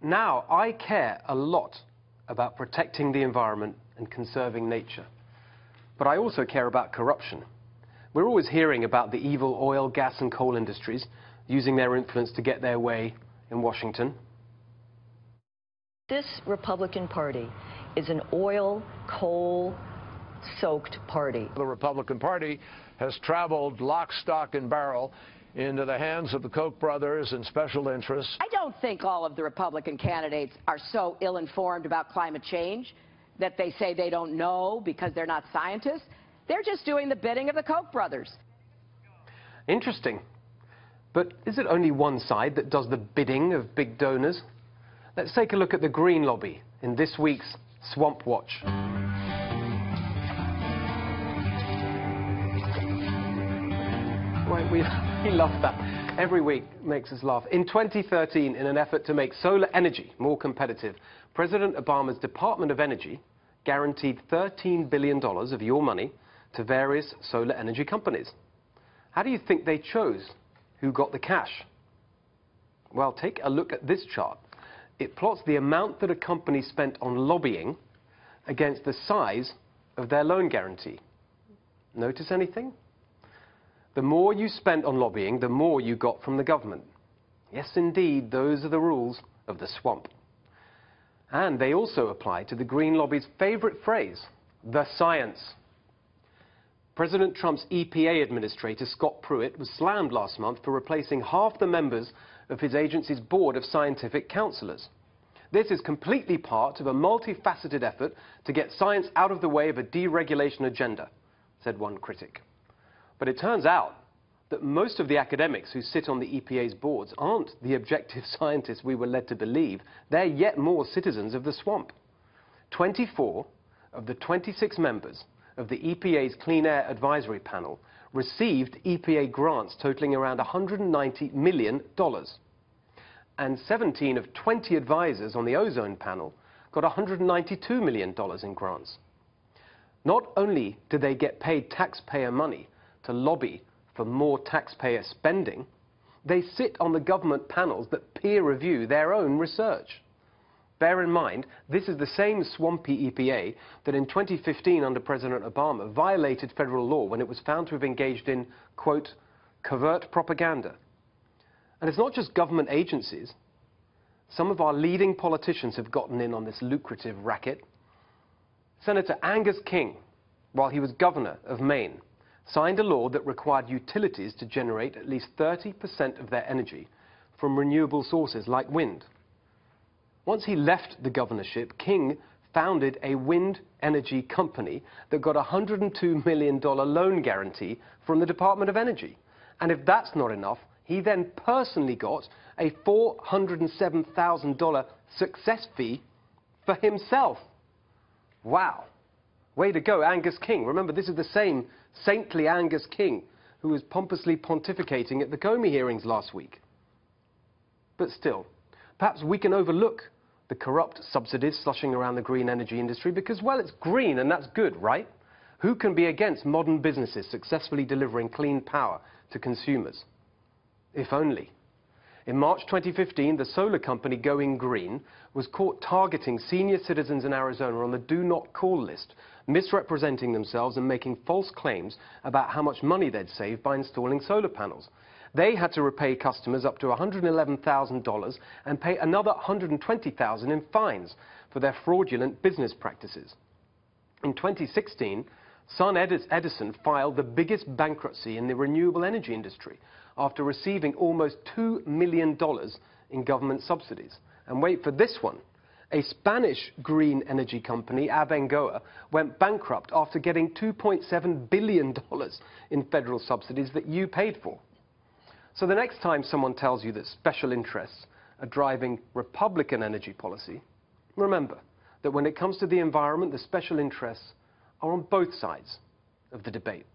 Now, I care a lot about protecting the environment and conserving nature. But I also care about corruption. We're always hearing about the evil oil, gas and coal industries using their influence to get their way in Washington. This Republican Party is an oil, coal-soaked party. The Republican Party has traveled lock, stock, and barrel into the hands of the Koch brothers and special interests. I don't think all of the Republican candidates are so ill-informed about climate change that they say they don't know because they're not scientists. They're just doing the bidding of the Koch brothers. Interesting. But is it only one side that does the bidding of big donors? Let's take a look at the Green Lobby in this week's Swamp Watch. Right, we love that. Every week makes us laugh. In 2013, in an effort to make solar energy more competitive, President Obama's Department of Energy guaranteed $13 billion of your money to various solar energy companies. How do you think they chose who got the cash? Well, take a look at this chart. It plots the amount that a company spent on lobbying against the size of their loan guarantee. Notice anything? The more you spent on lobbying, the more you got from the government. Yes, indeed, those are the rules of the swamp. And they also apply to the Green Lobby's favorite phrase, the science. President Trump's EPA administrator, Scott Pruitt, was slammed last month for replacing half the members of his agency's board of scientific counselors. This is completely part of a multifaceted effort to get science out of the way of a deregulation agenda, said one critic. But it turns out that most of the academics who sit on the EPA's boards aren't the objective scientists we were led to believe. They're yet more citizens of the swamp. 24 of the 26 members of the EPA's Clean Air Advisory Panel received EPA grants totaling around $190 million. And 17 of 20 advisors on the ozone panel got $192 million in grants. Not only do they get paid taxpayer money to lobby for more taxpayer spending, they sit on the government panels that peer review their own research. Bear in mind, this is the same swampy EPA that in 2015 under President Obama violated federal law when it was found to have engaged in, quote, covert propaganda. And it's not just government agencies. Some of our leading politicians have gotten in on this lucrative racket. Senator Angus King, while he was governor of Maine, signed a law that required utilities to generate at least 30% of their energy from renewable sources like wind. Once he left the governorship, King founded a wind energy company that got a $102 million loan guarantee from the Department of Energy. And if that's not enough, he then personally got a $407,000 success fee for himself. Wow. Way to go, Angus King. Remember, this is the same saintly Angus King who was pompously pontificating at the Comey hearings last week. But still, perhaps we can overlook the corrupt subsidies slushing around the green energy industry because, well, it's green and that's good, right? Who can be against modern businesses successfully delivering clean power to consumers? If only. In March 2015, the solar company Going Green was caught targeting senior citizens in Arizona on the Do Not Call list, misrepresenting themselves and making false claims about how much money they'd save by installing solar panels. They had to repay customers up to $111,000 and pay another $120,000 in fines for their fraudulent business practices. In 2016, SunEdison filed the biggest bankruptcy in the renewable energy industry after receiving almost $2 million in government subsidies. And wait for this one. A Spanish green energy company, Abengoa, went bankrupt after getting $2.7 billion in federal subsidies that you paid for. So the next time someone tells you that special interests are driving Republican energy policy, remember that when it comes to the environment, the special interests are on both sides of the debate.